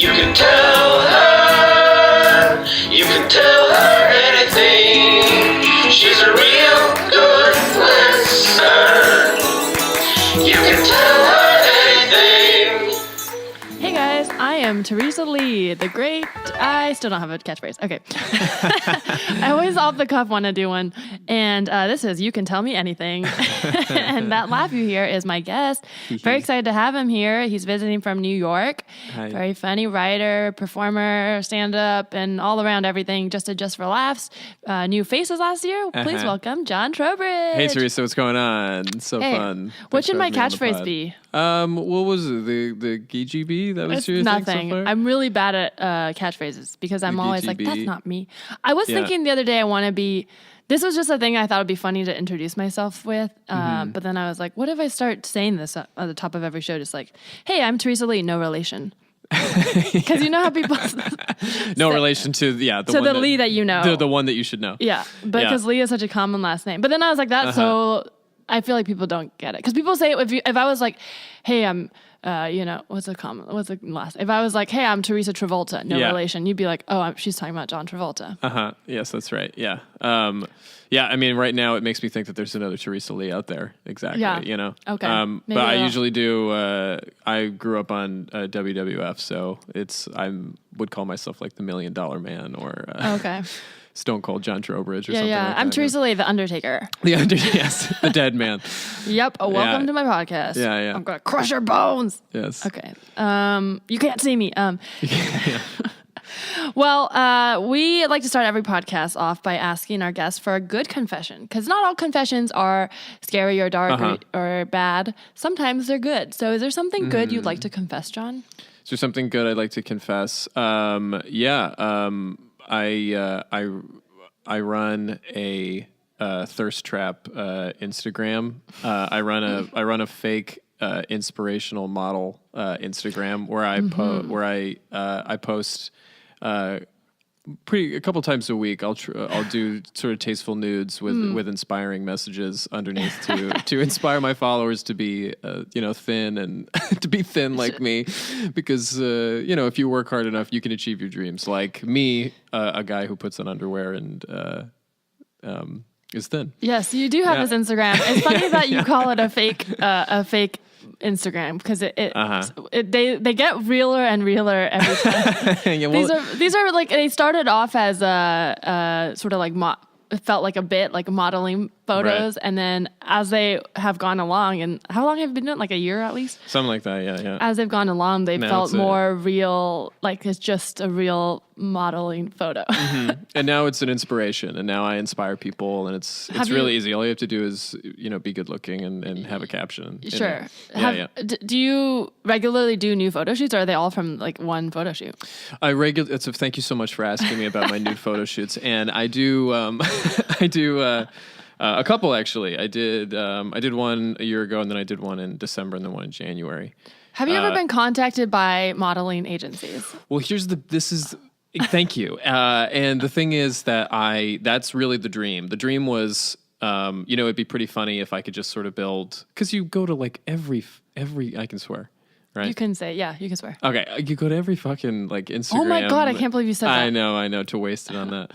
You can tell her, you can tell her anything. She's a real good listener. You can tell her anything. Hey guys, I am Teresa Lee, the great... I still don't have a catchphrase. Okay. I always off the cuff want to do one. And this is You Can Tell Me Anything. And that laugh you hear is my guest. Very excited to have him here. He's visiting from New York. Hi. Very funny writer, performer, stand-up, and all around everything just for laughs. New faces last year. Please welcome John Trowbridge. Hey, Teresa, what's going on? It's so fun. What Thanks should for my having me on the catchphrase pod. be? What was it? The GGB? That was It's your nothing. thing so far? I'm really bad at catchphrases because I'm The always like, GGB. that's not me. I was thinking the other day I want to be, this was just a thing I thought would be funny to introduce myself with. But then I was like, what if I start saying this at the top of every show? Just like, hey, I'm Teresa Lee, no relation. Because you know how people... No relation to, the to one the Lee that you know. The one that you should know. Yeah, because Lee is such a common last name. But then I was like, that's so... I feel like people don't get it. Because people say, if I was like, hey, I'm... what's the last? If I was like, hey, I'm Teresa Travolta, no relation, you'd be like, oh, she's talking about John Travolta. Yes, that's right. Yeah. I mean, right now it makes me think that there's another Teresa Lee out there. Exactly. Yeah. You know? Okay. But Maybe I I'll- usually do, I grew up on WWF, so I would call myself like the $1 Million Man or Okay. Stone Cold John Trowbridge or Yeah, something yeah. like I'm that. Teresa Lee, the Undertaker. Yes, the dead man. Yep. Welcome to my podcast. Yeah, yeah. I'm gonna crush your bones. Yes. Okay. You can't see me. Well, we like to start every podcast off by asking our guests for a good confession, because not all confessions are scary or dark or bad. Sometimes they're good. So, is there something good you'd like to confess, John? Is there something good I'd like to confess? I run a thirst trap Instagram. I run a fake inspirational model Instagram where I post a couple times a week. I'll do sort of tasteful nudes with inspiring messages underneath to inspire my followers to be thin and to be thin like me, because if you work hard enough you can achieve your dreams. Like me, a guy who puts on underwear and is thin. Yes, you do have this Instagram. It's funny that you call it a fake Instagram, because they get realer and realer every time. These are like, they started off as sort of like it felt like a bit like modeling photos, and then as they have gone along, and how long have you been doing it? Like a year at least? Something like that, yeah. As they've gone along, they Now felt it's more real, like it's just a real modeling photo. And now it's an inspiration, and now I inspire people, and it's really easy. All you have to do is be good looking and have a caption. Sure. Do you you regularly do new photo shoots, or are they all from like one photo shoot? So thank you so much for asking me about my nude photo shoots, and I do a couple actually. I did one a year ago, and then I did one in December, and then one in January. Have you ever been contacted by modeling agencies? Well, thank you. And the thing is that that's really the dream. The dream was, it'd be pretty funny if I could just sort of build, because you go to like every, I can swear, right? You can say, yeah, you can swear. Okay. You go to every fucking like Instagram. Oh my God, I can't believe you said that. I know, to waste it on that.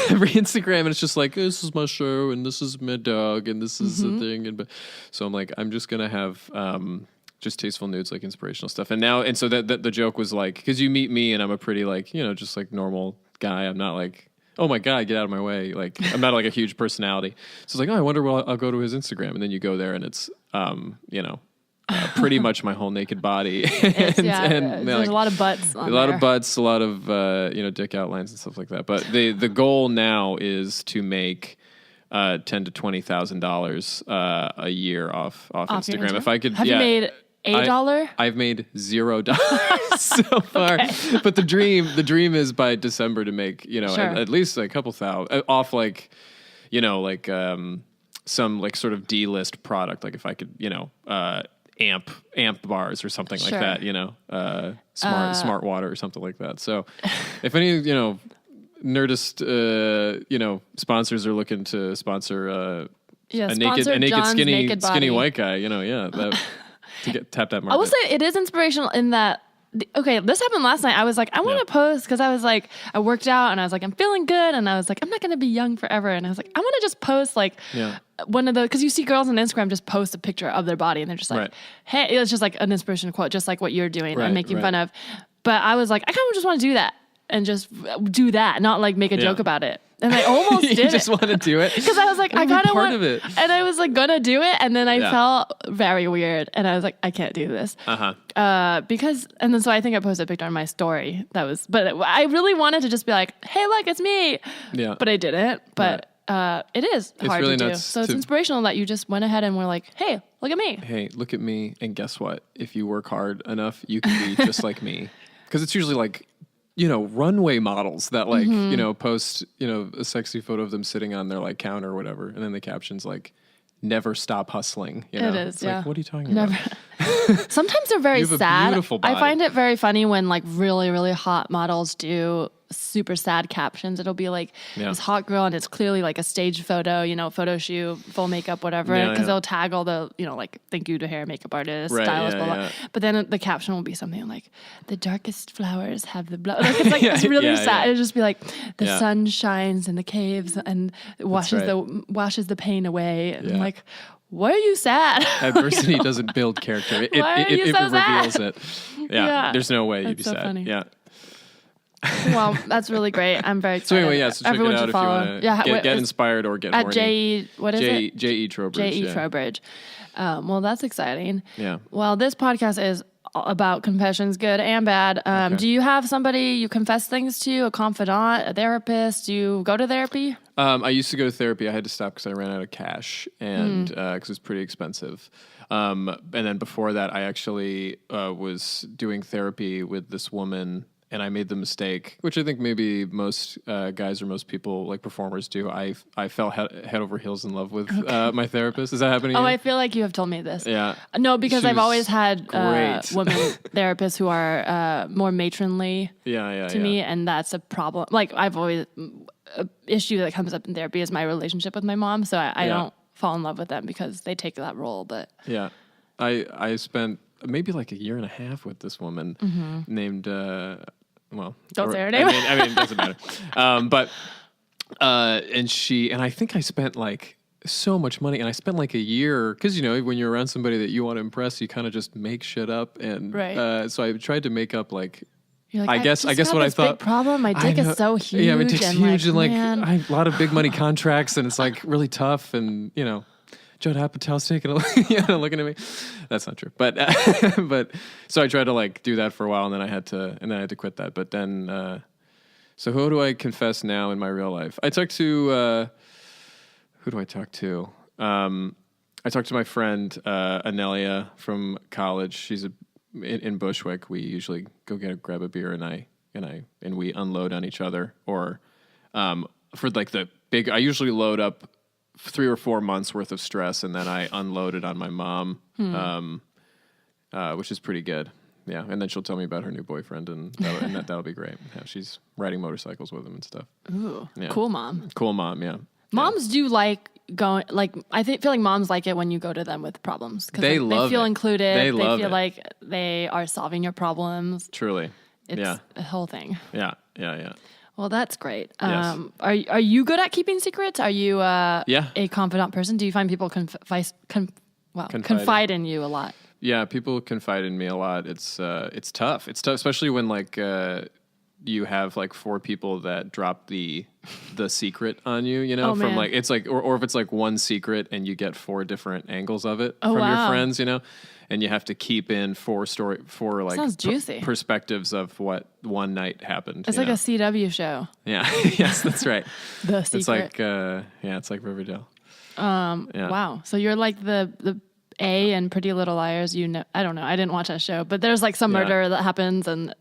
Every Instagram, and it's just like, this is my show, and this is my dog, and this is the thing. So I'm like, I'm just going to have, just tasteful nudes, like inspirational stuff. And so that the joke was like, because you meet me and I'm a pretty like, just like normal guy. I'm not like, oh my God, get out of my way. Like, I'm not like a huge personality. So it's like, oh, I wonder, I'll go to his Instagram. And then you go there and it's, pretty much my whole naked body. There's like, a lot of butts on a lot there. of butts, a lot of, dick outlines and stuff like that. But the goal now is to make $10,000 to $20,000 a year off Instagram. If I could, have you made $8? I've made $0 so far. Okay. But the dream is by December to make at least a couple thousand off, like some like sort of D-list product. Like if I could amp bars or something like that. Smart water or something like that. So if any Nerdist, sponsors are looking to sponsor a naked skinny white guy, to tap that market. I will say it is inspirational in that okay, this happened last night. I was like, I want to post because I was like, I worked out and I was like, I'm feeling good. And I was like, I'm not going to be young forever. And I was like, I want to just post like one of the, because you see girls on Instagram just post a picture of their body and they're just like, hey, it's just like an inspirational quote, just like what you're doing and making fun of. But I was like, I kind of just want to do that and just do that, not like make a joke about it. And I almost did it. You just want to do it? Because I was like, I kind of want it. And I was like, gonna do it. And then I felt very weird. And I was like, I can't do this. Because, and then so I think I posted a picture on my story. But I really wanted to just be like, hey, look, it's me. Yeah. But I didn't. But it is hard really to do. So it's inspirational that you just went ahead and were like, hey, look at me. Hey, look at me. And guess what? If you work hard enough, you can be just like me. Because it's usually like, runway models that like, post, a sexy photo of them sitting on their like counter or whatever. And then the caption's like, never stop hustling. It is, it's like, what are you talking about? Sometimes they're very you have sad. A beautiful body. I find it very funny when like really, really hot models do super sad captions. It'll be like this hot girl and it's clearly like a stage photo, photo shoot, full makeup, whatever. Because they'll tag all the, like, thank you to hair and makeup artist, stylist, blah, blah. But then the caption will be something like, the darkest flowers have the blood. Like, it's like, it's really sad. It'll just be like, the sun shines in the caves and washes the pain away. And I'm like, why are you sad? Adversity doesn't build character. It reveals it. Yeah. There's no way you'd be so sad. Funny. Yeah. Well, that's really great. I'm very excited. So anyway, so check Everyone it out should if follow. you want to get inspired or get at horny. What is it? J.E. Trowbridge. J.E. Trowbridge. Well, that's exciting. Yeah. Well, this podcast is about confessions, good and bad. Do you have somebody you confess things to, a confidant, a therapist? Do you go to therapy? I used to go to therapy. I had to stop because I ran out of cash and because it's pretty expensive. And then before that, I actually was doing therapy with this woman. And I made the mistake, which I think maybe most guys or most people, like performers, do. I fell head over heels in love with my therapist. Is that happening? Oh, I feel like you have told me this. Yeah. No, because I've always had women therapists who are more matronly to me, and that's a problem. Like, I've always, an issue that comes up in therapy is my relationship with my mom, so I don't fall in love with them because they take that role. But yeah, I spent maybe like a year and a half with this woman named... don't say her name. I mean, it doesn't matter. And I think I spent like so much money, and I spent like a year because when you're around somebody that you want to impress, you kind of just make shit up, and so I tried to make up like. You're like, I guess what I thought. Big problem. My dick is so huge. Yeah, my dick's huge, and like I have a lot of big money Oh. contracts, and it's like really tough, and Judd Apatow's taking a looking at me. That's not true. But so I tried to like do that for a while, and then I had to quit that. But then so who do I confess now in my real life? I talk to who do I talk to? I talked to my friend Anelia from college. She's in Bushwick. We usually go grab a beer and we unload on each other, or for like the big. I usually load up 3 or 4 months worth of stress, and then I unload it on my mom, which is pretty good. Yeah, and then she'll tell me about her new boyfriend, and that'll be great. How she's riding motorcycles with him and stuff. Ooh, cool mom. Cool mom, yeah. Moms do like going. Like I feel like moms like it when you go to them with problems because they feel included. They feel it. like they are solving your problems. Truly, it's a whole thing. Yeah. Well, that's great. Yes. Are you good at keeping secrets? Are you a confidant person? Do you find people confide in you a lot? Yeah, people confide in me a lot. It's tough. It's tough, especially when like you have like 4 people that drop the secret on you. From man. Like it's like or if it's like one secret and you get 4 different angles of it from wow. your friends. And you have to keep in 4 like sounds juicy. Perspectives of what one night happened. It's like a CW show. Yeah. Yes, that's right. The secret. It's like it's like Riverdale. Wow. So you're like the A in Pretty Little Liars. I don't know. I didn't watch that show, but there's like some murder that happens, and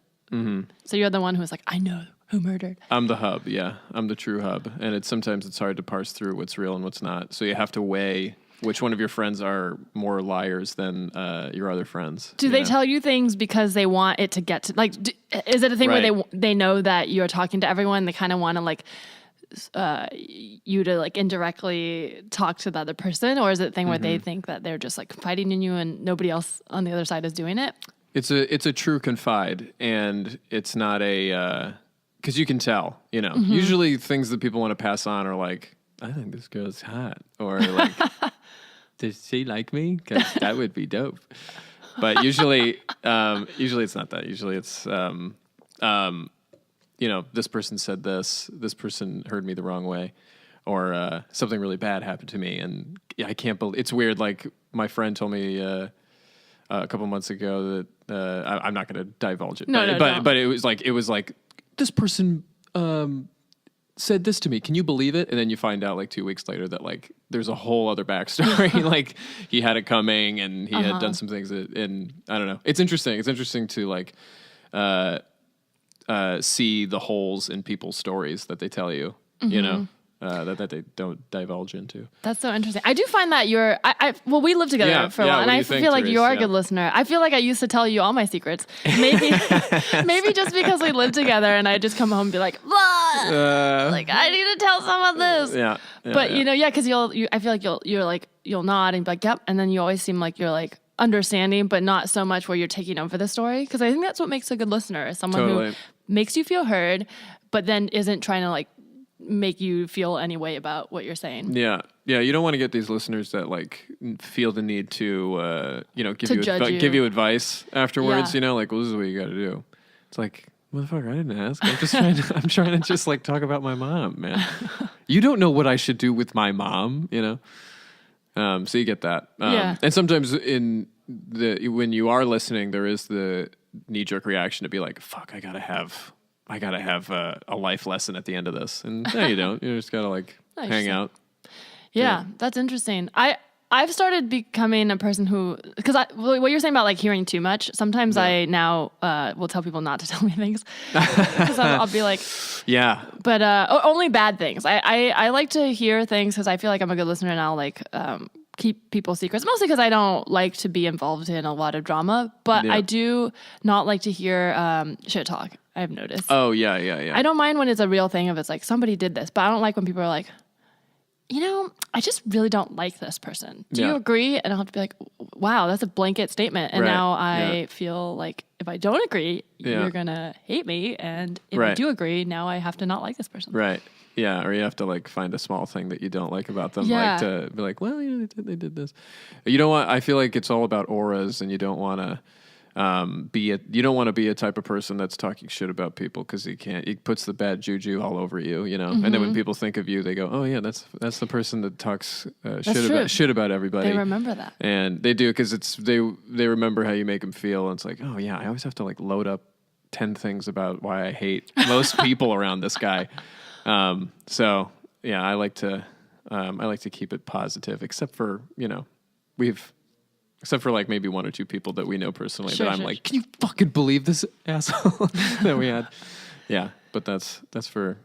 so you're the one who's like, I know who murdered. I'm the hub. Yeah, I'm the true hub, and sometimes it's hard to parse through what's real and what's not. So you have to weigh which one of your friends are more liars than your other friends. Do they tell you things because they want it to get to like? Is it a thing where they know that you're talking to everyone? They kind of want to like you to like indirectly talk to the other person, or is it a thing where they think that they're just like confiding in you and nobody else on the other side is doing it? it's a true confide, and it's not a because you can tell, you know. Mm-hmm. Usually things that people want to pass on are like, I think this girl's hot, or like, does she like me? Because that would be dope. But usually it's not that. Usually it's you know, this person said this person heard me the wrong way, or something really bad happened to me, and I can't believe it's weird. Like my friend told me a couple months ago that I'm not going to divulge it, but it was like this person said this to me. Can you believe it? And then you find out like 2 weeks later that like there's a whole other backstory. Like he had it coming, and he had done some things and I don't know. It's interesting. It's interesting to like see the holes in people's stories that they tell you, you know, that they don't divulge into. That's so interesting. I do find that well, we lived together for a while, and I feel like Therese? You are a good listener. I feel like I used to tell you all my secrets. Maybe just because we lived together, and I just come home and be like, like I need to tell someone this. But you know, because I feel like you'll nod and be like, yep, and then you always seem like you're like understanding, but not so much where you're taking over the story. Because I think that's what makes a good listener, is someone who makes you feel heard, but then isn't trying to like make you feel any way about what you're saying. Yeah. You don't want to get these listeners that like feel the need to, you know, give you advice afterwards. You know, like, well, this is what you got to do. It's like, motherfucker, I didn't ask. I'm trying to just like talk about my mom, man. You don't know what I should do with my mom, you know. So you get that. And sometimes when you are listening, there is the knee-jerk reaction to be like, fuck, I gotta have a life lesson at the end of this. And no, you don't. You just gotta like hang out. Yeah, that's interesting. I've started becoming a person who, because what you're saying about like hearing too much, sometimes I now will tell people not to tell me things, because I'll be like, but only bad things. I like to hear things because I feel like I'm a good listener, and I'll like keep people's secrets, mostly because I don't like to be involved in a lot of drama, but I do not like to hear shit talk. I've noticed. Oh, yeah. I don't mind when it's a real thing, if it's like somebody did this, but I don't like when people are like, you know, I just really don't like this person. Do you agree? And I'll have to be like, wow, that's a blanket statement. And now I feel like if I don't agree, you're going to hate me. And if I do agree, now I have to not like this person. Right. Yeah, or you have to like find a small thing that you don't like about them, like to be like, well, you know, they did this. You don't want. I feel like it's all about auras, and you don't want to you don't want to be a type of person that's talking shit about people, because it puts the bad juju all over you, you know. And then when people think of you, they go, oh yeah, that's the person that talks shit about everybody. They remember that, and they do, because they remember how you make them feel, and it's like, oh yeah, I always have to like load up 10 things about why I hate most people around this guy. So yeah, I like to keep it positive, except for, you know, except for like maybe one or two people that we know personally that I'm like, can you fucking believe this asshole that we had? Yeah. But that's for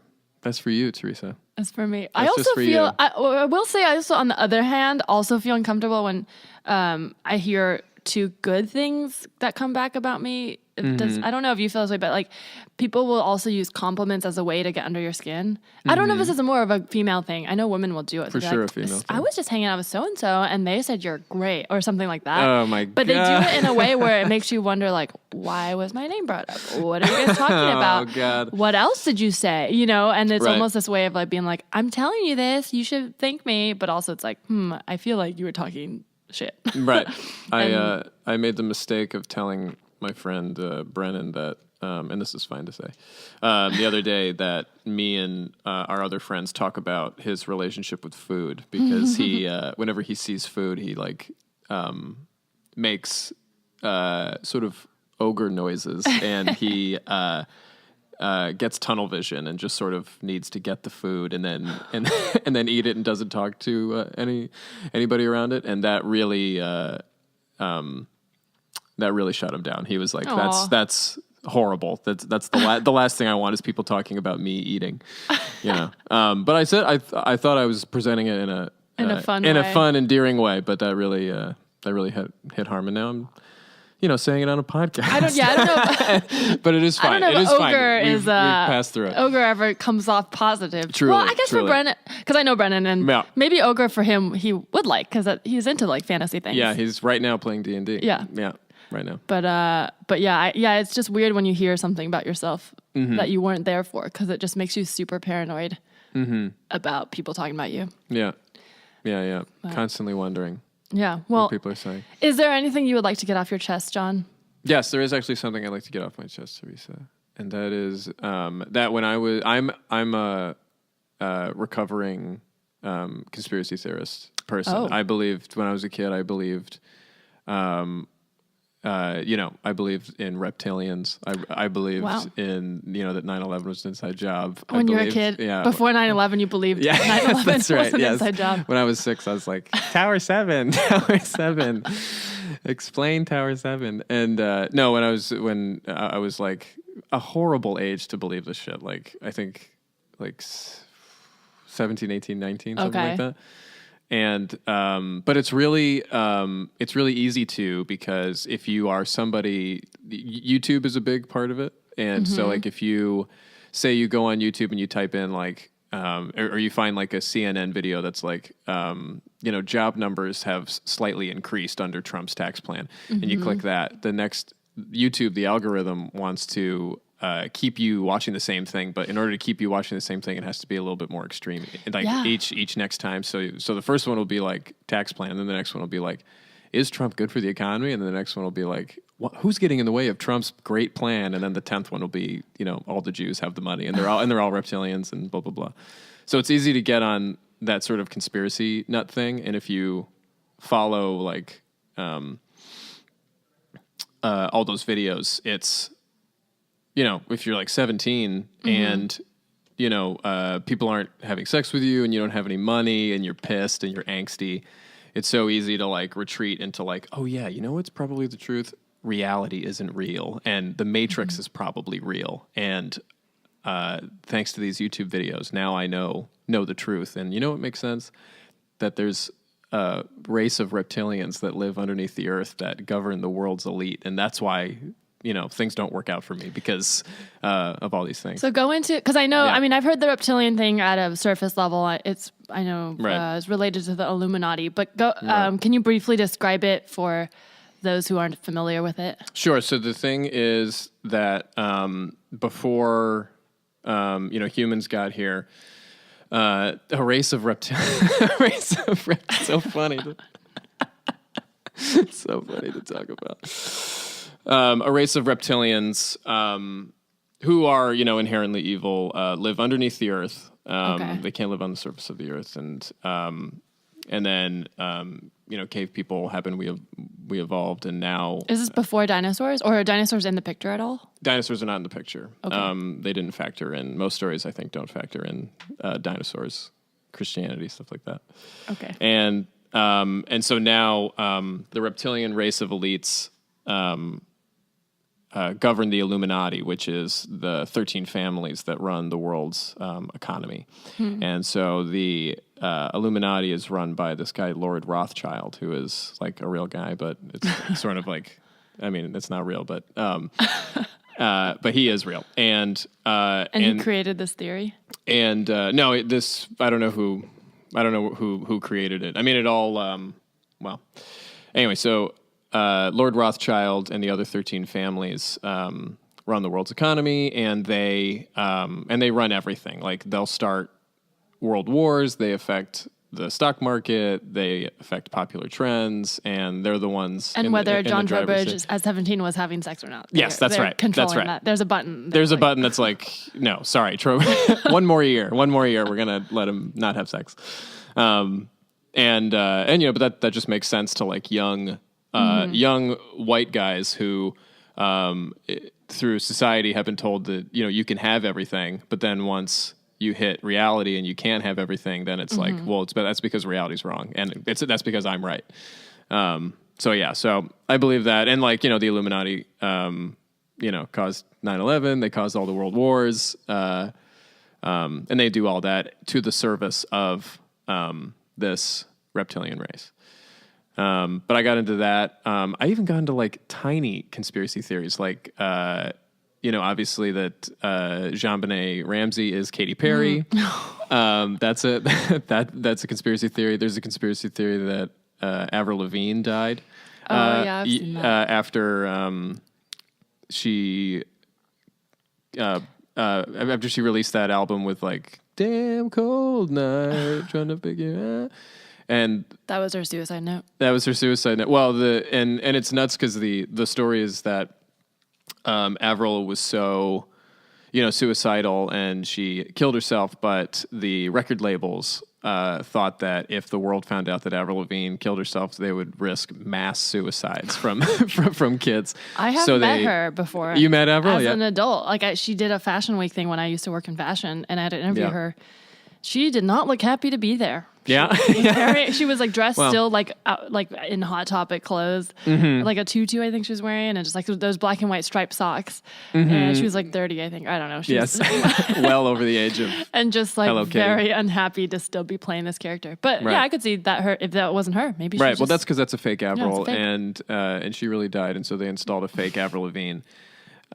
you, Teresa. That's for me. I also feel, I will say, I also, on the other hand, also feel uncomfortable when, I hear two good things that come back about me. I don't know if you feel this way, but like people will also use compliments as a way to get under your skin. I don't know if this is more of a female thing. I know women will do it. For sure, like, a female thing. I was just hanging out with so-and-so and they said you're great, or something like that. Oh my God. But they do it in a way where it makes you wonder, like, why was my name brought up? What are you guys talking about? Oh God. What else did you say? You know, and it's almost this way of like being like, I'm telling you this, you should thank me. But also it's like, I feel like you were talking shit. Right. I made the mistake of telling my friend Brennan that, and this is fine to say, the other day, that me and our other friends talk about his relationship with food, because he, whenever he sees food, he like makes sort of ogre noises, and he gets tunnel vision and just sort of needs to get the food and then eat it, and doesn't talk to anybody around it, and that really shut him down. He was like, that's horrible. That's the last thing I want is people talking about me eating, you know. But I said I thought I was presenting it in a fun, endearing way, but that really hit harm, and now I'm, you know, saying it on a podcast. I don't know. But it is fine. I don't know it is ogre fine. We've passed through it. Ogre ever comes off positive. Truly, well, I guess truly. for Brennan, because I know Brennan, and maybe ogre for him he would like, because he's into like fantasy things. Yeah, he's right now playing D&D. Yeah. right now. But yeah, it's just weird when you hear something about yourself that you weren't there for, because it just makes you super paranoid about people talking about you. Yeah. Constantly wondering. Yeah. Well, what people are saying. Is there anything you would like to get off your chest, John? Yes, there is actually something I'd like to get off my chest, Teresa, and that is that when I'm a recovering conspiracy theorist person. Oh. I believed when I was a kid. I believed. I believed in reptilians. I believed in, that 9/11 was an inside job. When you were a kid? Yeah. Before 9/11, you believed 9/11 that's right, was an inside job. When I was 6, I was like, Tower 7, Tower 7. Explain Tower 7. And no, when I was like a horrible age to believe this shit. Like, I think like 17, 18, 19, something like that. And but it's really easy to, because if you are somebody, YouTube is a big part of it. And so like if you say you go on YouTube and you type in like or you find like a CNN video that's like job numbers have slightly increased under Trump's tax plan, and you click that, the next YouTube, the algorithm wants to keep you watching the same thing, but in order to keep you watching the same thing, it has to be a little bit more extreme. Like each next time. So the first one will be like tax plan, and then the next one will be like, is Trump good for the economy? And then the next one will be like, who's getting in the way of Trump's great plan? And then the 10th one will be, all the Jews have the money, and they're all reptilians and blah blah blah. So it's easy to get on that sort of conspiracy nut thing, and if you follow like all those videos, it's if you're like 17 and, people aren't having sex with you and you don't have any money and you're pissed and you're angsty, it's so easy to like retreat into like, oh yeah, what's probably the truth? Reality isn't real. And the Matrix is probably real. And thanks to these YouTube videos, now I know the truth. And what makes sense? That there's a race of reptilians that live underneath the earth that govern the world's elite. And that's why things don't work out for me, because of all these things. So go into, because I know, I've heard the reptilian thing at a surface level. It's related to the Illuminati, but can you briefly describe it for those who aren't familiar with it? Sure. So the thing is that before, humans got here, a race of reptilians, so funny. So funny to talk about. A race of reptilians who are, inherently evil, live underneath the earth. They can't live on the surface of the earth, and then cave people happen. We evolved, and now is this before dinosaurs, or are dinosaurs in the picture at all? Dinosaurs are not in the picture. Okay. They didn't factor in. Most stories, I think, don't factor in dinosaurs, Christianity, stuff like that. Okay. And so now the reptilian race of elites govern the Illuminati, which is the 13 families that run the world's economy. And so the Illuminati is run by this guy, Lord Rothschild, who is like a real guy, but it's sort of like, it's not real, but he is real. And he created this theory? And no, I don't know who created it. It all, anyway, so Lord Rothschild and the other 13 families run the world's economy, and they run everything. Like, they'll start world wars, they affect the stock market, they affect popular trends, and they're the ones. And whether John Trowbridge at 17 was having sex or not. Yes, that's right. Controlling that's right. That. There's a button. There's a button that's like, no, sorry, one more year, we're gonna let him not have sex. But that just makes sense to like young white guys who, through society, have been told that you can have everything, but then once you hit reality and you can't have everything, then it's like, well, that's because reality's wrong, and that's because I'm right. So I believe that, and like the Illuminati, caused 9/11, they caused all the world wars, and they do all that to the service of this reptilian race. But I got into that. I even got into like tiny conspiracy theories, like, obviously that JonBenet Ramsey is Katy Perry. That's a conspiracy theory. There's a conspiracy theory that Avril Lavigne died. Yeah, I've seen that. After she released that album with like "Damn Cold Night," trying to figure out. And that was her suicide note. Well, and it's nuts because the story is that Avril was so, suicidal and she killed herself, but the record labels thought that if the world found out that Avril Lavigne killed herself, they would risk mass suicides from kids. I have met her before. You met Avril? As an adult. Like she did a Fashion Week thing when I used to work in fashion, and I had to interview her. She did not look happy to be there. She was like dressed still like in Hot Topic clothes, like a tutu I think she was wearing, and just like those black and white striped socks. And she was like 30, I think. I don't know. She was well over the age of and just like very unhappy to still be playing this character. But yeah, I could see that if that wasn't her, maybe she well, that's because that's a fake Avril, and she really died, and so they installed a fake Avril Lavigne.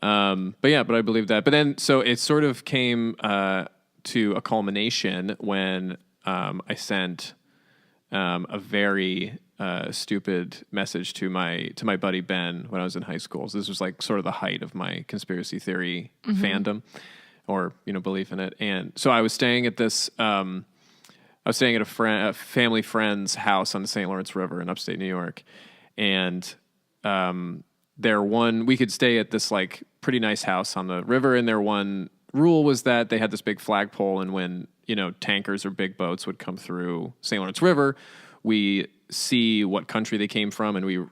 But I believe that. But then so it sort of came to a culmination when I sent a very stupid message to my buddy Ben when I was in high school. So this was like sort of the height of my conspiracy theory fandom or belief in it. And so I was staying at this. I was staying at a family friend's house on the St. Lawrence River in upstate New York, and we could stay at this like pretty nice house on the river, and their one rule was that they had this big flagpole, and when tankers or big boats would come through St. Lawrence River, we see what country they came from, and we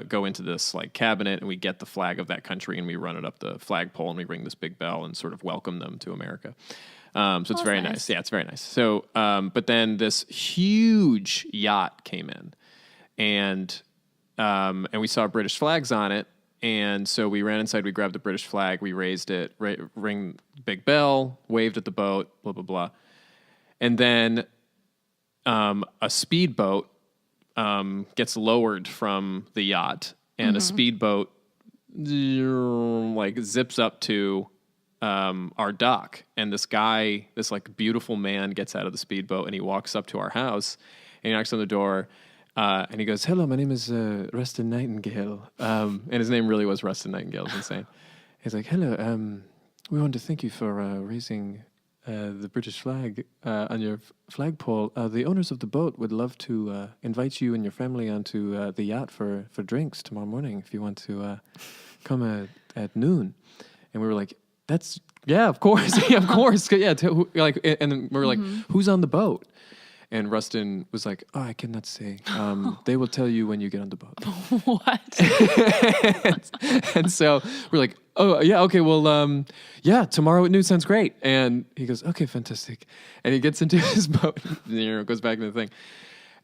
go into this like cabinet, and we get the flag of that country, and we run it up the flagpole, and we ring this big bell and sort of welcome them to America. So it's very nice. Yeah, it's very nice. So, but then this huge yacht came in, and we saw British flags on it. And so we ran inside, we grabbed the British flag, we raised it, ring big bell, waved at the boat, blah, blah, blah. And then a speedboat gets lowered from the yacht, and a speedboat like zips up to our dock. And this guy, this like beautiful man gets out of the speedboat, and he walks up to our house, and he knocks on the door. And he goes, "Hello, my name is Rustin Nightingale." And his name really was Rustin Nightingale. It's insane. He's like, "Hello, we want to thank you for raising the British flag on your flagpole. The owners of the boat would love to invite you and your family onto the yacht for drinks tomorrow morning if you want to come at noon." And we were like, of course. Yeah, of course. Yeah, and then we were like, "Who's on the boat?" And Rustin was like, "Oh, I cannot say. They will tell you when you get on the boat." What? and so we're like, "Oh, yeah, okay, well, tomorrow at noon sounds great." And he goes, "Okay, fantastic." And he gets into his boat, goes back to the thing.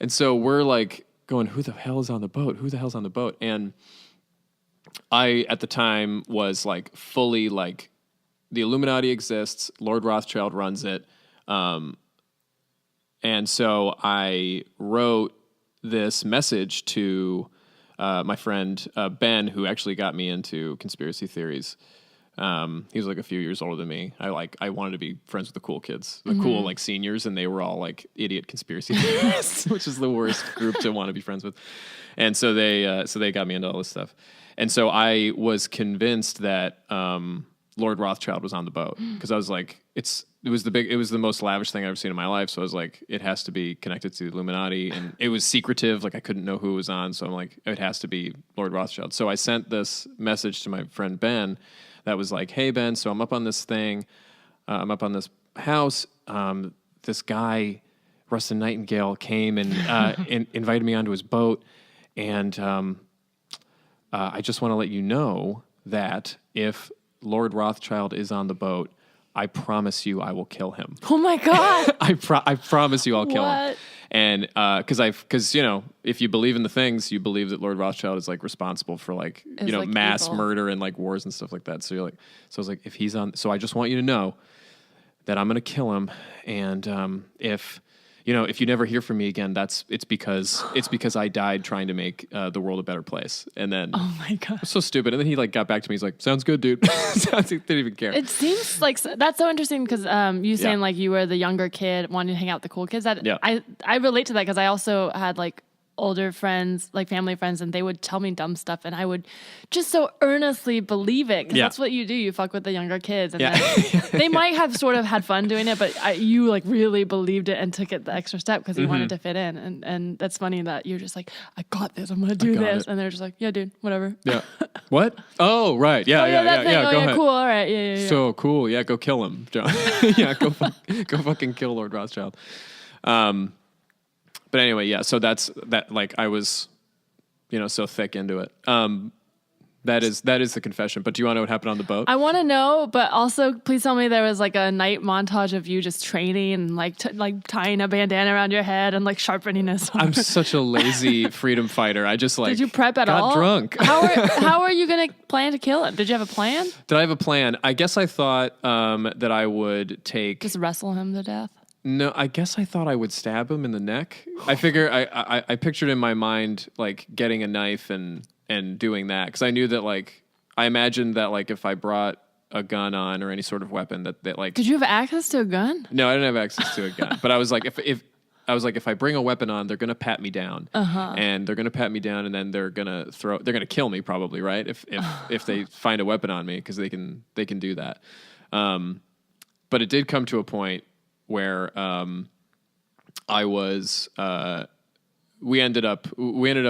And so we're like going, "Who the hell is on the boat? Who the hell's on the boat?" And I, at the time, was like fully like, the Illuminati exists, Lord Rothschild runs it. And so I wrote this message to my friend Ben, who actually got me into conspiracy theories. He was like a few years older than me. I wanted to be friends with the cool kids, the cool like seniors, and they were all like idiot conspiracy theorists, which is the worst group to want to be friends with. And so they got me into all this stuff. And so I was convinced that Lord Rothschild was on the boat, because I was like, it was the most lavish thing I've ever seen in my life. So I was like, it has to be connected to the Illuminati, and it was secretive. Like I couldn't know who it was on. So I'm like, it has to be Lord Rothschild. So I sent this message to my friend Ben that was like, "Hey Ben, so I'm up on this thing. I'm up on this house. This guy, Rustin Nightingale, came and invited me onto his boat. And I just want to let you know that if Lord Rothschild is on the boat, I promise you I will kill him." Oh my God. I promise you I'll kill him. And because if you believe in the things, you believe that Lord Rothschild is like responsible for like mass murder and like wars and stuff like that. So I was like, if he's on, so I just want you to know that I'm going to kill him. And if you never hear from me again, it's because I died trying to make the world a better place. And then, oh my God, it was so stupid. And then he like got back to me. He's like, "Sounds good, dude." He didn't even care. It seems like that's so interesting, because you saying like you were the younger kid wanting to hang out with the cool kids. I relate to that, because I also had like older friends, like family friends, and they would tell me dumb stuff, and I would just so earnestly believe it, because that's what you do. You fuck with the younger kids, and then they might have sort of had fun doing it, but you like really believed it and took it the extra step because you wanted to fit in. And that's funny that you're just like, I got this, I'm gonna do this, and they're just like, yeah, dude, whatever. Yeah. What? Oh, right. Yeah, yeah. Go ahead. Cool. All right. Yeah. So cool. Yeah, go kill him, John. Yeah, go fucking kill Lord Rothschild. But anyway, yeah, so that's that. Like, I was, so thick into it. That is the confession. But do you want to know what happened on the boat? I want to know, but also please tell me there was like a night montage of you just training and like tying a bandana around your head and like sharpening a sword. I'm such a lazy freedom fighter. I just Did you prep at all? Got drunk. How are you gonna plan to kill him? Did you have a plan? Did I have a plan? I guess I thought that I would just wrestle him to death. No, I guess I thought I would stab him in the neck. I figure I pictured in my mind like getting a knife and doing that, because I knew that like I imagined that like if I brought a gun on or any sort of weapon that like. Did you have access to a gun? No, I didn't have access to a gun. But I was like if I bring a weapon on, they're gonna pat me down, and they're gonna pat me down, and then they're gonna kill me probably, right? If they find a weapon on me, because they can do that. But it did come to a point where I was we ended up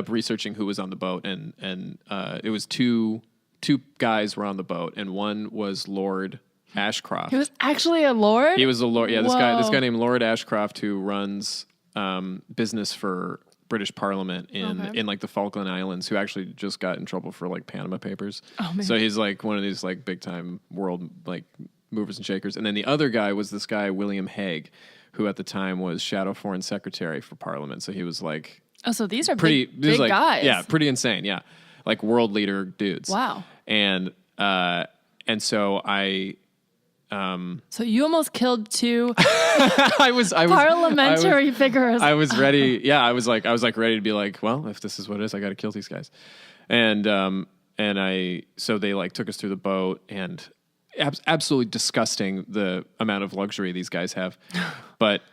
researching who was on the boat, and it was two guys were on the boat, and one was Lord Ashcroft. He was actually a lord? He was a lord. Yeah, this guy named Lord Ashcroft, who runs business for British Parliament in like the Falkland Islands, who actually just got in trouble for like Panama Papers. Oh, man. So he's like one of these like big time world like movers and shakers. And then the other guy was this guy, William Hague, who at the time was Shadow Foreign Secretary for Parliament. So he was like... Oh, so these are big guys. Yeah, pretty insane, yeah. Like world leader dudes. Wow. And so I... So you almost killed two parliamentary figures. I was ready. Yeah, I was ready to be like, well, if this is what it is, I got to kill these guys. So they like took us through the boat, and absolutely disgusting the amount of luxury these guys have. But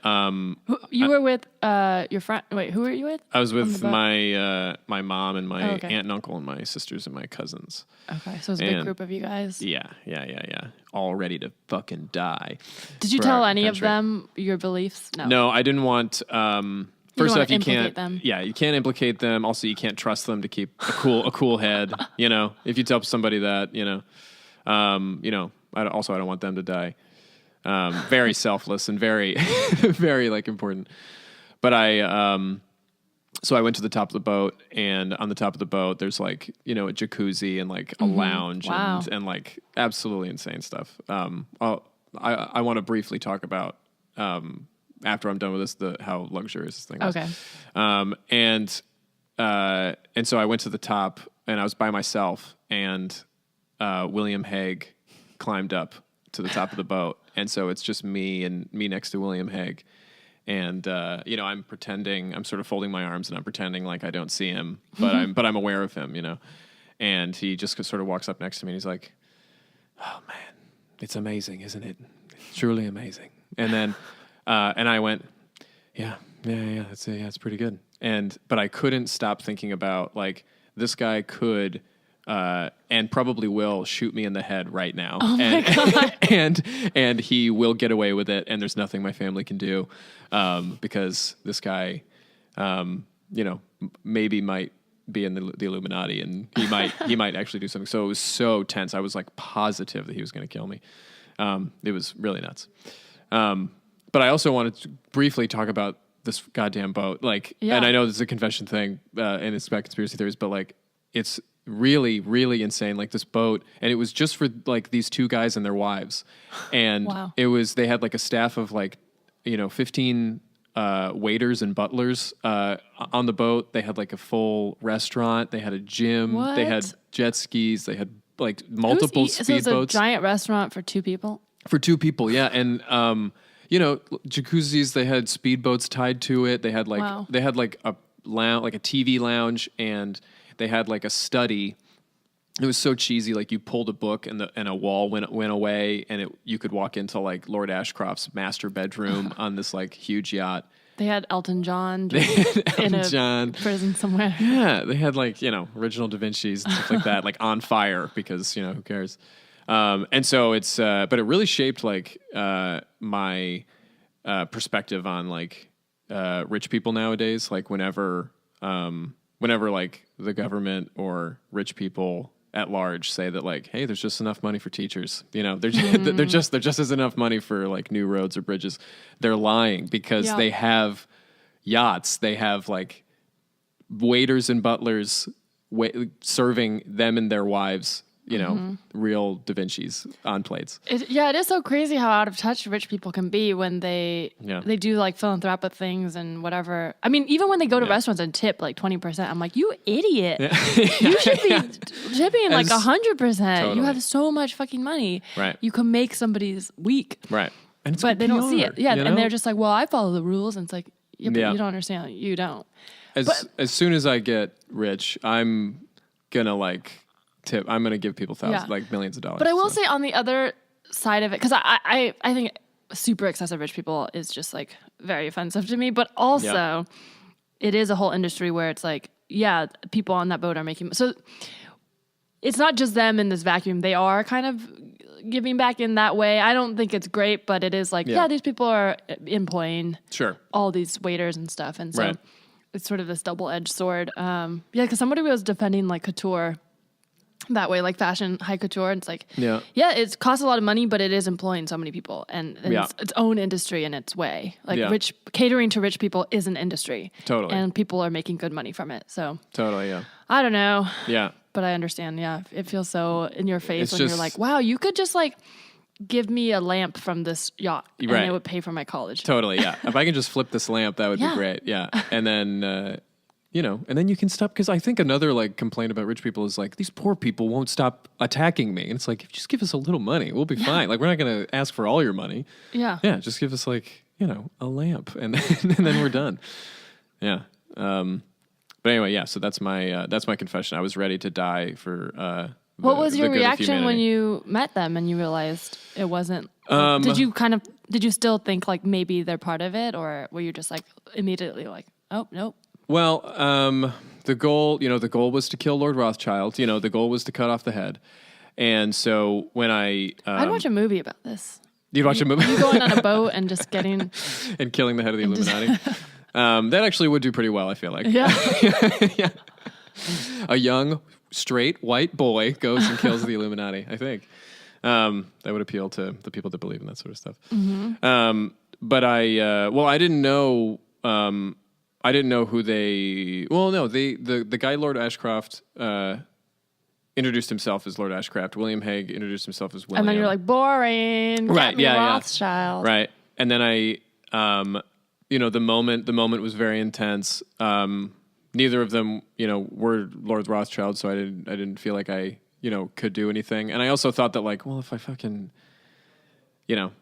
you were with your friend. Wait, who were you with? I was with my mom and my aunt and uncle and my sisters and my cousins. Okay, so it was a big group of you guys. Yeah. All ready to fucking die. Did you tell any of them your beliefs? No, I didn't want. First off, you can't. Them. Yeah, you can't implicate them. Also, you can't trust them to keep a cool head. If you tell somebody that, I don't want them to die. Very selfless and very, very like important. But so I went to the top of the boat, and on the top of the boat, there's like, a jacuzzi and like a lounge and like absolutely insane stuff. I want to briefly talk about, after I'm done with this, how luxurious this thing is. Okay. And so I went to the top, and I was by myself, and William Hague climbed up to the top of the boat, and so it's just me next to William Hague, and I'm pretending, I'm sort of folding my arms, and I'm pretending like I don't see him, but I'm aware of him, and he just sort of walks up next to me, and he's like, "Oh man, it's amazing, isn't it? It's truly amazing." And then and I went, yeah, it's pretty good, but I couldn't stop thinking about like this guy could. And probably will shoot me in the head right now. Oh my God. and he will get away with it, and there's nothing my family can do, because this guy, maybe might be in the Illuminati, and he might actually do something. So it was so tense. I was like positive that he was going to kill me. It was really nuts. But I also wanted to briefly talk about this goddamn boat. And I know this is a confession thing, and it's about conspiracy theories, but like it's really, really insane. Like this boat, and it was just for like these two guys and their wives, and they had like a staff of like 15 waiters and butlers on the boat. They had like a full restaurant. They had a gym. What? They had jet skis. They had like multiple speedboats. So it's a giant restaurant for two people. For two people, yeah, and jacuzzis. They had speedboats tied to it. They had like a lounge, like a TV lounge, and they had like a study. It was so cheesy. Like you pulled a book, and a wall went away, and you could walk into like Lord Ashcroft's master bedroom on this like huge yacht. They had Elton John in a prison somewhere. Yeah, they had like, original Da Vinci's and stuff like that, like on fire because, who cares? And so it's, but it really shaped like my perspective on like rich people nowadays. Like whenever like the government or rich people at large say that like, hey, there's just enough money for teachers. They're just as enough money for like new roads or bridges. They're lying because they have yachts. They have like waiters and butlers serving them and their wives, real Da Vinci's on plates. It is so crazy how out of touch rich people can be when they do like philanthropic things and whatever. I mean, even when they go to restaurants and tip like 20%, I'm like, you idiot. Yeah. You should be tipping like 100%. Totally. You have so much fucking money. Right. You can make somebody's week. Right. But they don't see it. Yeah. And they're just like, well, I follow the rules. And it's like, but you don't understand. You don't. As soon as I get rich, I'm going to like tip. I'm going to give people like millions of dollars. But I will say on the other side of it, because I think super excessive rich people is just like very offensive to me. But also, it is a whole industry where it's like, people on that boat are making. So it's not just them in this vacuum. They are kind of giving back in that way. I don't think it's great, but it is like, these people are employing all these waiters and stuff. And so it's sort of this double-edged sword. Because somebody was defending like couture that way, like fashion, high couture. And it's like, it costs a lot of money, but it is employing so many people and it's its own industry in its way. Like catering to rich people is an industry. Totally. And people are making good money from it. So totally, I don't know. Yeah. But I understand. Yeah. It feels so in your face when you're like, wow, you could just like give me a lamp from this yacht and it would pay for my college. Totally. Yeah. If I can just flip this lamp, that would be great. Yeah. And then, and then you can stop. Cause I think another like complaint about rich people is like, these poor people won't stop attacking me. And it's like, just give us a little money. We'll be fine. Like, we're not going to ask for all your money. Yeah. Yeah. Just give us like, a lamp and then we're done. Yeah. But anyway, so that's my confession. I was ready to die for, what was your reaction when you met them and you realized it wasn't, did you still think like maybe they're part of it, or were you just like immediately like, oh, nope? Well, the goal was to kill Lord Rothschild. The goal was to cut off the head. And so when I'd watch a movie about this. You'd watch a movie? You going on a boat and just getting... and killing the head of the Illuminati. That actually would do pretty well, I feel like. Yeah. Yeah. A young, straight, white boy goes and kills the Illuminati, I think. That would appeal to the people that believe in that sort of stuff. Mm-hmm. But I didn't know... I didn't know who they... Well, no, the guy, Lord Ashcroft... introduced himself as Lord Ashcraft. William Hague introduced himself as William. And then you're like, boring. Right, Rothschild. Right. And then the moment was very intense. Neither of them, were Lord Rothschild, so I didn't feel like I, could do anything. And I also thought that like, well, if I fucking,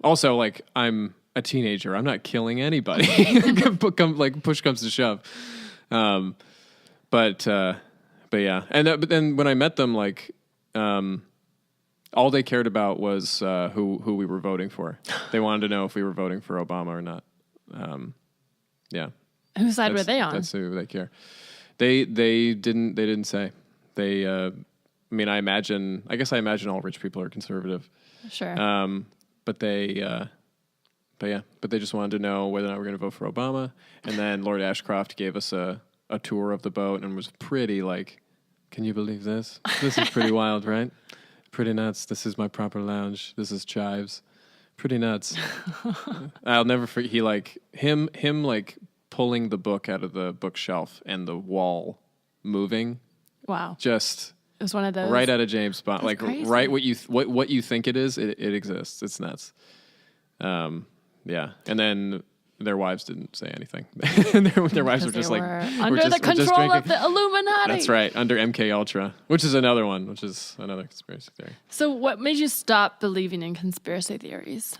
also like I'm a teenager, I'm not killing anybody. Push comes to shove. But yeah, but then when I met them, like, all they cared about was who we were voting for. They wanted to know if we were voting for Obama or not. Yeah. Whose side were they on? That's who they care. They didn't say. They. I guess I imagine all rich people are conservative. Sure. But they just wanted to know whether or not we're going to vote for Obama. And then Lord Ashcroft gave us a tour of the boat and was pretty like, can you believe this? This is pretty wild, right? Pretty nuts. This is my proper lounge. This is Chives. Pretty nuts. I'll never forget. He like him like pulling the book out of the bookshelf and the wall moving. Wow. Just it was one of those right out of James Bond. That's like crazy. Right what you think it is, it exists. It's nuts. Yeah. And then their wives didn't say anything. their wives were just like under the control of the Illuminati. That's right, under MK Ultra, which is another conspiracy theory. So, what made you stop believing in conspiracy theories?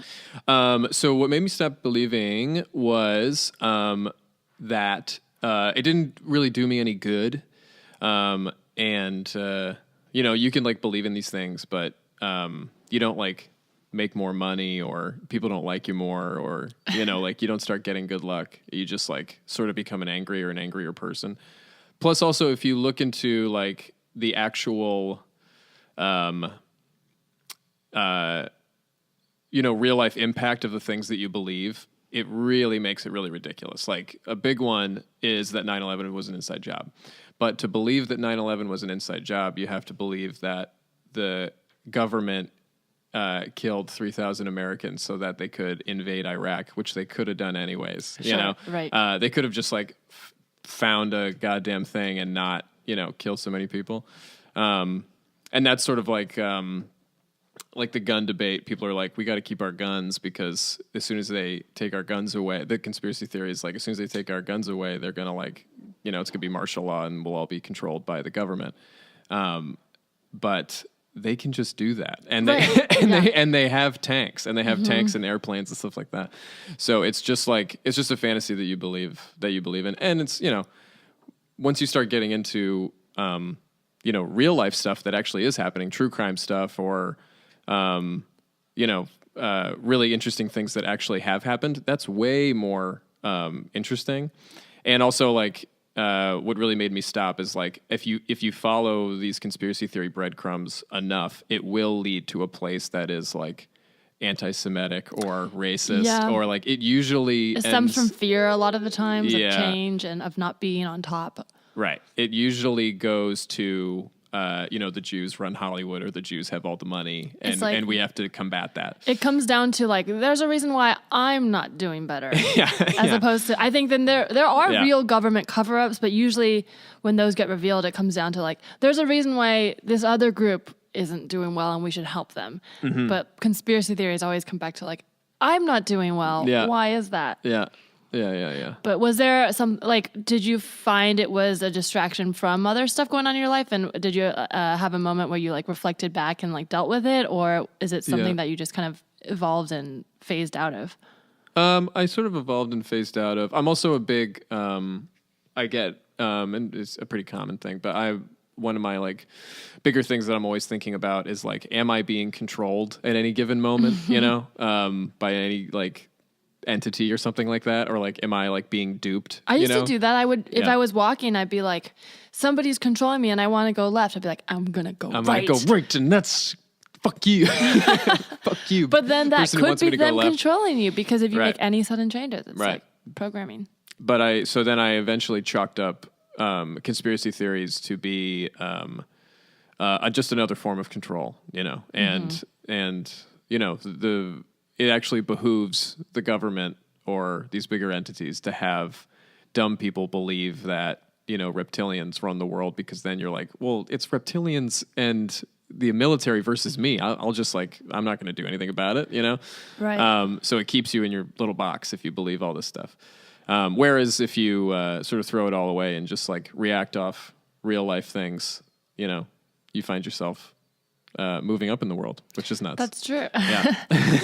So, what made me stop believing was that it didn't really do me any good, and you can like believe in these things, but you don't like make more money, or people don't like you more, or, you know, like you don't start getting good luck. You just like sort of become an angrier person. Plus also, if you look into like the actual, you know, real life impact of the things that you believe, it really makes it really ridiculous. Like a big one is that 9/11 was an inside job. But to believe that 9/11 was an inside job, you have to believe that the government killed 3,000 Americans so that they could invade Iraq, which they could have done anyways. Sure, you know, right. They could have just like found a goddamn thing and not, you know, kill so many people. And that's sort of like the gun debate. People are like, we got to keep our guns because as soon as they take our guns away, the conspiracy theory is like, as soon as they take our guns away, they're going to like, you know, it's going to be martial law and we'll all be controlled by the government. But they can just do that. And they have tanks, and they have tanks and airplanes and stuff like that. So it's just a fantasy that you believe in. And it's, you know, once you start getting into, you know, real life stuff that actually is happening, true crime stuff, or, you know, really interesting things that actually have happened, that's way more, interesting. And also like, what really made me stop is like if you follow these conspiracy theory breadcrumbs enough, it will lead to a place that is like anti-Semitic or racist, or like it usually stems from fear a lot of the times of change and of not being on top. Right. It usually goes to you know, the Jews run Hollywood, or the Jews have all the money, and we have to combat that. It comes down to like, there's a reason why I'm not doing better. As opposed to, I think then there are real government cover-ups, but usually when those get revealed, it comes down to like, there's a reason why this other group isn't doing well and we should help them. But conspiracy theories always come back to like, I'm not doing well. Why is that? Yeah. But was there some, like, did you find it was a distraction from other stuff going on in your life? And did you have a moment where you like reflected back and like dealt with it? Or is it something that you just kind of evolved and phased out of? I sort of evolved and phased out of. I'm also a big, I get, and it's a pretty common thing, but one of my like bigger things that I'm always thinking about is like, am I being controlled at any given moment, you know, by any like entity or something like that, or like am I like being duped? I used to do that. I would, if I was walking, I'd be like, somebody's controlling me and I want to go left. I'd be like, I'm gonna go right, and that's fuck you. Fuck you. But then that could be them controlling you, because if you make any sudden changes, it's like programming. But so then I eventually chalked up conspiracy theories to be just another form of control, you know, and you know, it actually behooves the government or these bigger entities to have dumb people believe that, you know, reptilians run the world, because then you're like, well, it's reptilians and the military versus me. I'll just like, I'm not going to do anything about it, you know? Right. So it keeps you in your little box if you believe all this stuff. Whereas if you sort of throw it all away and just like react off real life things, you know, you find yourself moving up in the world, which is nuts. That's true. Yeah.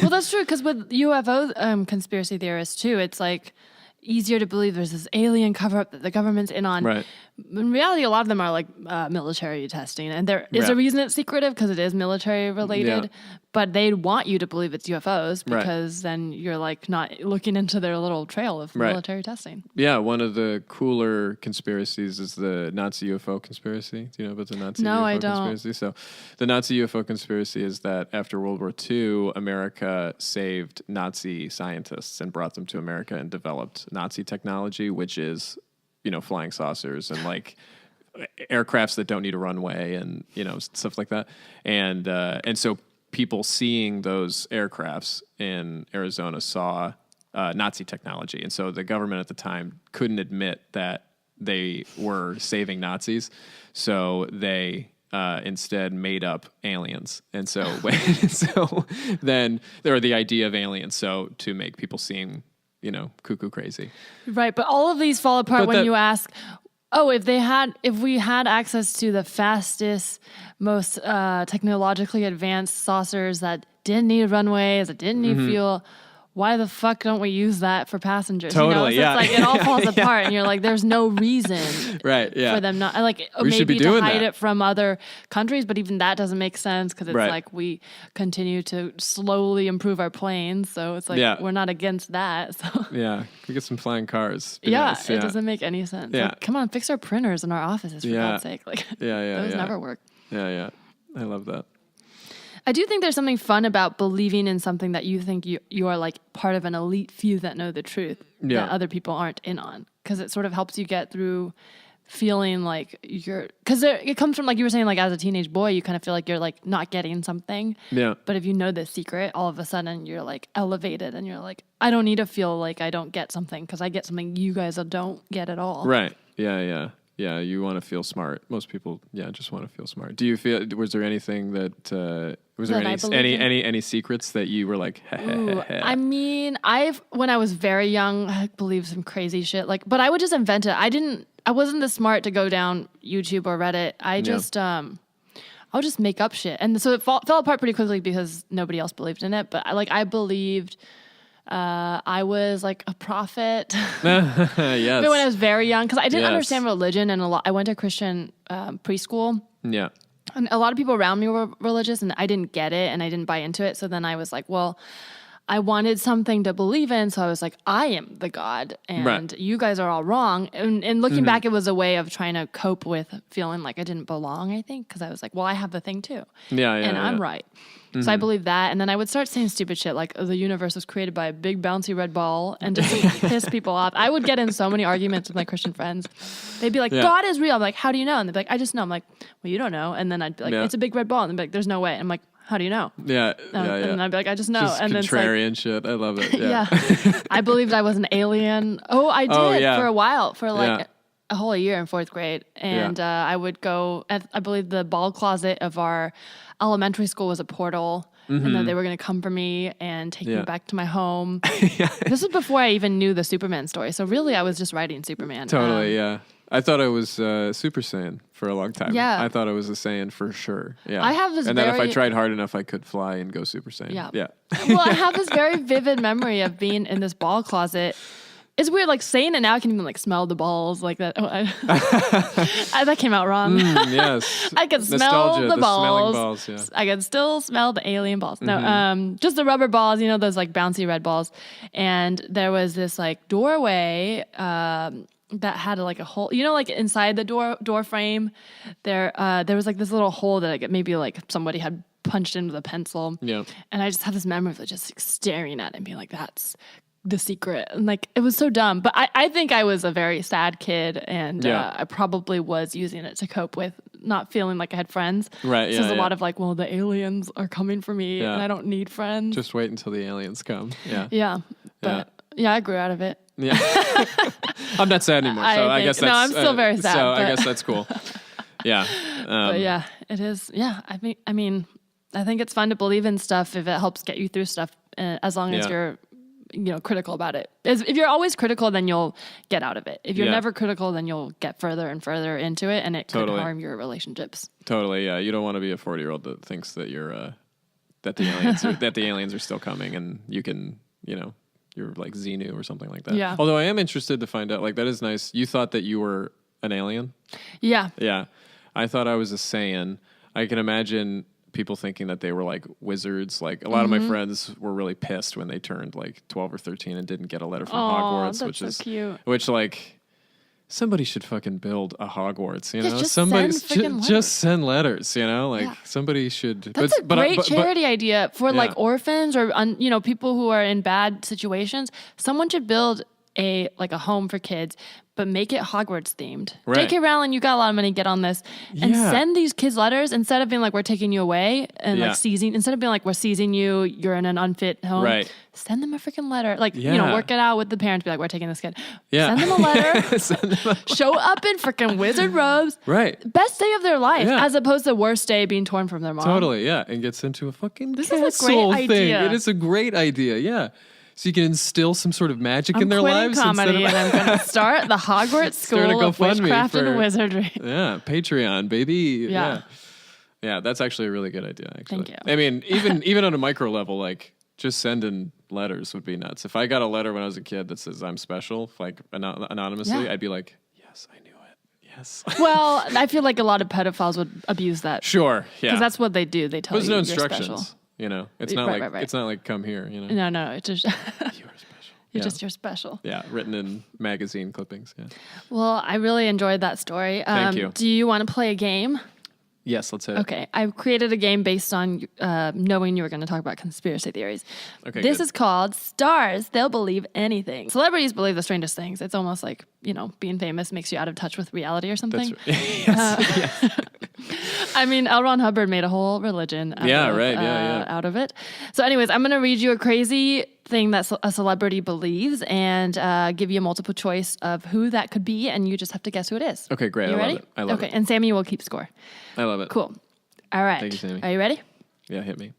Well, that's true, because with UFO conspiracy theorists too, it's like easier to believe there's this alien cover-up that the government's in on. Right. In reality, a lot of them are like military testing, and there is a reason it's secretive because it is military related, but they want you to believe it's UFOs because then you're like not looking into their little trail of military testing. Yeah, one of the cooler conspiracies is the Nazi UFO conspiracy. Do you know about the Nazi UFO conspiracy? So the Nazi UFO conspiracy is that after World War II, America saved Nazi scientists and brought them to America and developed Nazi technology, which is, you know, flying saucers and like aircrafts that don't need a runway and, you know, stuff like that. And so people seeing those aircrafts in Arizona saw Nazi technology. And so the government at the time couldn't admit that they were saving Nazis. So they instead made up aliens. And so, so then there are the idea of aliens. So to make people seem, you know, cuckoo crazy. Right. But all of these fall apart when you ask, oh, if we had access to the fastest, most technologically advanced saucers that didn't need runways, that didn't need fuel, why the fuck don't we use that for passengers? Totally, So it's like it all falls apart, and you're like, there's no reason, for them not like we maybe to hide it from other countries, but even that doesn't make sense because it's like we continue to slowly improve our planes, so it's like we're not against that. So we get some flying cars. It doesn't make any sense. Like, come on, fix our printers in our offices for God's sake. Like those never work. I love that. I do think there's something fun about believing in something that you think you are like part of an elite few that know the truth that other people aren't in on. Because it sort of helps you get through feeling like because it comes from, like you were saying, like as a teenage boy, you kind of feel like you're like not getting something. Yeah. But if you know the secret, all of a sudden you're like elevated and you're like, I don't need to feel like I don't get something because I get something you guys don't get at all. Right. Yeah. Yeah, you want to feel smart. Most people, just want to feel smart. Do you feel? Was there anything that was there any secrets that you were like? I mean, when I was very young, I believed some crazy shit. Like, but I would just invent it. I wasn't this smart to go down YouTube or Reddit. I would just make up shit, and so it fell apart pretty quickly because nobody else believed in it. But I believed. I was like a prophet. Yes. But when I was very young, because I didn't understand religion, and I went to Christian preschool. Yeah. And a lot of people around me were religious, and I didn't get it, and I didn't buy into it. So then I was like, well, I wanted something to believe in, so I was like, I am the God, and you guys are all wrong. And looking back, it was a way of trying to cope with feeling like I didn't belong, I think, because I was like, well, I have the thing too. And I'm right. So I believed that, and then I would start saying stupid shit like the universe was created by a big bouncy red ball, and just piss people off. I would get in so many arguments with my Christian friends. They'd be like, God is real. I'm like, how do you know? And they'd be like, I just know. I'm like, well, you don't know. And then I'd be like, it's a big red ball. And they'd be like, there's no way. And I'm like, how do you know? And then I'd be like, I just know. Just and contrarian then shit. I love it. I believed I was an alien. I did for a while, for like a whole year in 4th grade. And I would go, I believe the ball closet of our elementary school was a portal. And then they were going to come for me and take me back to my home. This was before I even knew the Superman story. So really, I was just writing Superman. Totally, I thought it was Super Saiyan for a long time. Yeah. I thought it was a Saiyan for sure. Yeah. I have this and then if I tried hard enough, I could fly and go Super Saiyan. Yeah. Well, I have this very vivid memory of being in this ball closet. It's weird, like saying it now, I can even like smell the balls like that. That came out wrong. Yes. I could smell the balls. I could still smell the alien balls. No, just the rubber balls, those like bouncy red balls. And there was this like doorway that had like a hole, like inside the door frame, there was like this little hole that maybe like somebody had punched in with a pencil. Yeah. And I just have this memory of like, just like, staring at it and being like, that's the secret. And like, it was so dumb, but I think I was a very sad kid, and I probably was using it to cope with not feeling like I had friends. Right. So there's a lot of like, well, the aliens are coming for me and I don't need friends. Just wait until the aliens come. Yeah. Yeah. But I grew out of it. Yeah. I'm not sad anymore. So I guess that's, I'm still very sad. So I guess that's cool. Yeah. But it is. Yeah. I mean, I think it's fun to believe in stuff if it helps get you through stuff, as long as you're critical about it. If you're always critical, then you'll get out of it. If you're never critical, then you'll get further and further into it, and it could harm your relationships. Totally, yeah. You don't want to be a 40-year-old that thinks that you're that the aliens are still coming, and you can, you're like Xenu or something like that. Yeah. Although I am interested to find out, like, that is nice. You thought that you were an alien? Yeah. Yeah. I thought I was a Saiyan. I can imagine people thinking that they were like wizards. Like a lot of my friends were really pissed when they turned like 12 or 13 and didn't get a letter from Hogwarts, which is cute. Which like somebody should fucking build a Hogwarts, just send letters, somebody should. That's a great charity idea for like orphans or people who are in bad situations. Someone should build a home for kids, but make it Hogwarts themed. Right. J.K. Rowling, you got a lot of money, get on this. And send these kids letters instead of being like, we're taking you away and like seizing, instead of being like, we're seizing you, you're in an unfit home. Right. Send them a freaking letter. Like, work it out with the parents, be like, we're taking this kid. Yeah. Send them a letter. Show up in freaking wizard robes. Right. Best day of their life, as opposed to the worst day being torn from their mom. Totally, yeah. And get sent to a fucking castle thing. It is a great idea, yeah. So you can instill some sort of magic in their lives. Comedy, and I'm going to start the Hogwarts School of Witchcraft and Wizardry. Yeah, Patreon, baby. Yeah, that's actually a really good idea. Actually, thank you. I mean, even on a micro level, like just sending letters would be nuts. If I got a letter when I was a kid that says I'm special, like anonymously, I'd be like, yes, I knew it. Yes. Well, I feel like a lot of pedophiles would abuse that. Sure. Yeah. Because that's what they do. They tell There's you no you're instructions. special. You know, it's not Right. it's not like come here. You know. No, it's just You are special. you're special. Yeah, written in magazine clippings. Yeah. Well, I really enjoyed that story. Thank you. Do you want to play a game? Yes, let's hit it. Okay, I created a game based on knowing you were going to talk about conspiracy theories. Okay, this good. is called Stars. They'll believe anything. Celebrities believe the strangest things. It's almost like, being famous makes you out of touch with reality or something. That's right. Yes. I mean, L. Ron Hubbard made a whole religion out of it. So anyways, I'm going to read you a crazy thing that a celebrity believes and give you a multiple choice of who that could be, and you just have to guess who it is. Okay, great. You I ready? love it. I love it. Okay, and Samee will keep score. I love it. Cool. All right. Thank you, Samee. Are you ready? Yeah, hit me.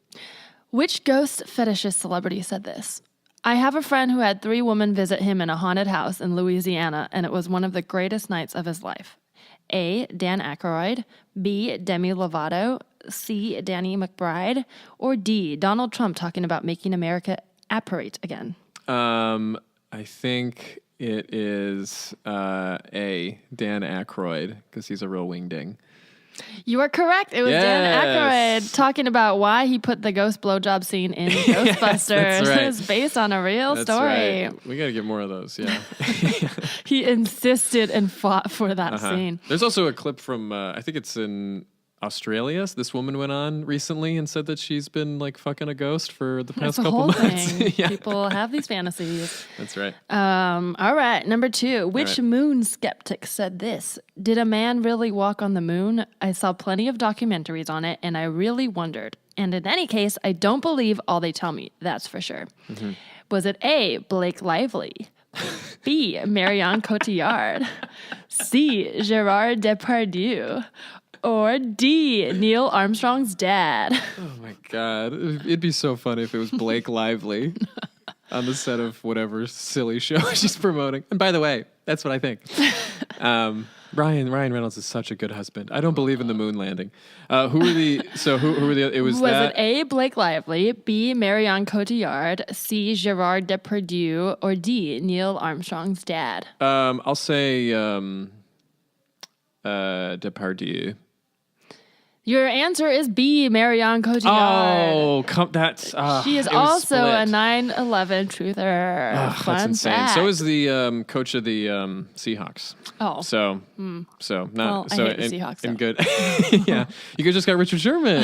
Which ghost fetishist celebrity said this? I have a friend who had 3 women visit him in a haunted house in Louisiana, and it was one of the greatest nights of his life. A. Dan Aykroyd, B. Demi Lovato, C. Danny McBride, or D. Donald Trump talking about making America apparate again. I think it is A. Dan Aykroyd, because he's a real wingding. You are correct. It was Dan Aykroyd talking about why he put the ghost blowjob scene in Ghostbusters. That's right. It was based on a real story. Right. We got to get more of those, yeah. He insisted and fought for that scene. There's also a clip from, I think it's in Australia. This woman went on recently and said that she's been like fucking a ghost for the past couple months. Thing. People have these fantasies. That's right. All right. Number 2. Which moon skeptic said this? Did a man really walk on the moon? I saw plenty of documentaries on it, and I really wondered. And in any case, I don't believe all they tell me. That's for sure. Mm-hmm. Was it A, Blake Lively? B, Marion Cotillard? C, Gerard Depardieu? Or D, Neil Armstrong's dad? Oh my God. It'd be so funny if it was Blake Lively on the set of whatever silly show she's promoting. And by the way, that's what I think. Ryan Reynolds is such a good husband. I don't believe in the moon landing. Who were the, it was it A, Blake Lively, B, Marion Cotillard, C, Gerard Depardieu, or D, Neil Armstrong's dad? I'll say Depardieu. Your answer is B, Marion Cotillard. Oh, that's... she is also a 9/11 truther. Fun that's insane. fact. So is the coach of the Seahawks. Oh. So not... I hate the Seahawks, And good. Yeah. You guys just got Richard Sherman.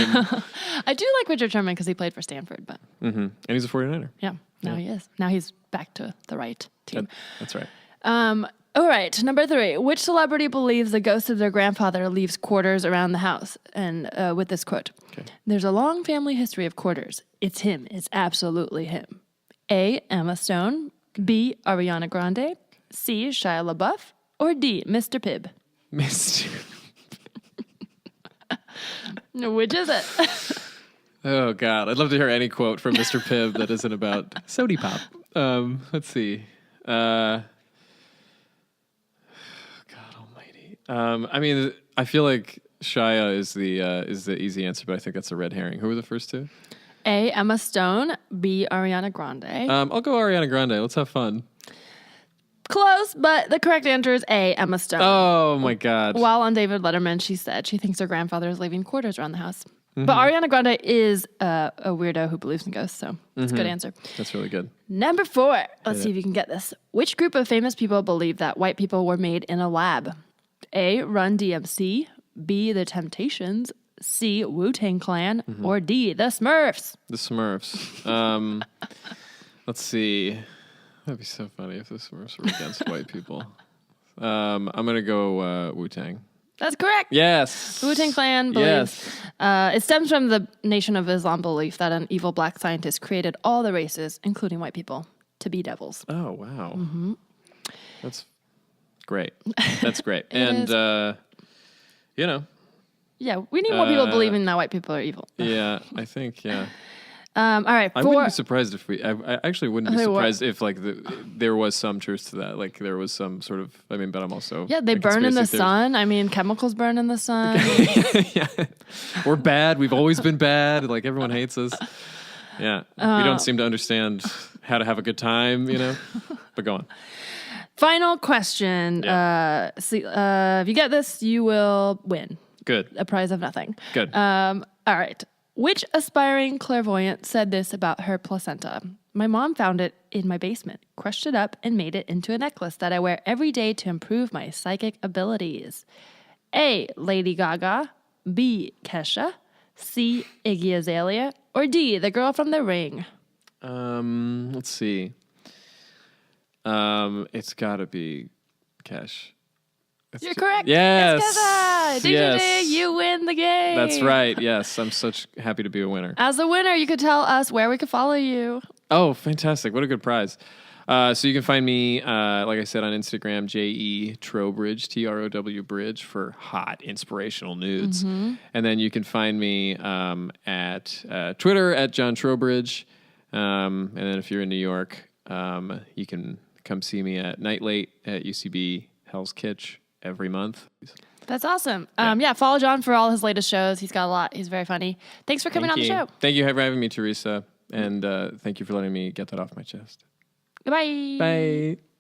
I do like Richard Sherman because he played for Stanford, but... Mm-hmm. And he's a 49er. Yeah, now he is. Now he's back to the right team. That's right. All right, number 3. Which celebrity believes the ghost of their grandfather leaves quarters around the house? And with this quote, There's a long family history of quarters. It's him. It's absolutely him. A, Emma Stone. B, Ariana Grande. C, Shia LaBeouf. Or D, Mr. Pibb. Mr. Which is it? Oh, God. I'd love to hear any quote from Mr. Pibb that isn't about sody pop. Let's see. I mean, I feel like Shia is the easy answer, but I think that's a red herring. Who were the first 2? A, Emma Stone. B, Ariana Grande. I'll go Ariana Grande. Let's have fun. Close, but the correct answer is A, Emma Stone. Oh, my God. While on David Letterman, she said she thinks her grandfather is leaving quarters around the house. Mm-hmm. But Ariana Grande is a weirdo who believes in ghosts, so it's a good answer. That's really good. Number 4. Let's see if you can get this. Which group of famous people believe that white people were made in a lab? A, Run DMC, B, The Temptations, C, Wu-Tang Clan, or D, The Smurfs. The Smurfs. Let's see. That'd be so funny if the Smurfs were against white people. I'm going to go Wu-Tang. That's correct. Yes. Wu-Tang Clan believes. It stems from the Nation of Islam belief that an evil black scientist created all the races, including white people, to be devils. Oh, wow. Mm-hmm. That's great. That's great. And, Yeah, we need more people believing that white people are evil. Yeah, I think, yeah. All right. I wouldn't be surprised if I actually wouldn't be surprised if like there was some truth to that. Like there was some sort of, I mean, but I'm also. Yeah, they burn in the sun. I mean, chemicals burn in the sun. Yeah. We're bad. We've always been bad. Like everyone hates us. Yeah. We don't seem to understand how to have a good time, but go on. Final question. Yeah. If you get this, you will win. Good. A prize of nothing. Good. All right. Which aspiring clairvoyant said this about her placenta? My mom found it in my basement, crushed it up, and made it into a necklace that I wear every day to improve my psychic abilities. A. Lady Gaga. B. Kesha. C. Iggy Azalea. Or D. The girl from The Ring. Let's see. It's got to be Kesh. You're correct. Yes. It's Kesha. Yes. You win the game. That's right. Yes. I'm such happy to be a winner. As a winner, you could tell us where we could follow you. Oh, fantastic. What a good prize. So you can find me, like I said, on Instagram, JE Trowbridge, TROW Bridge, for hot, inspirational nudes. And then you can find me at Twitter, at John Trowbridge. And then if you're in New York, you can come see me at Night Late at UCB Hell's Kitsch every month. That's awesome. Follow John for all his latest shows. He's got a lot. He's very funny. Thanks for coming on the show. Thank you for having me, Teresa. And thank you for letting me get that off my chest. Goodbye. Bye.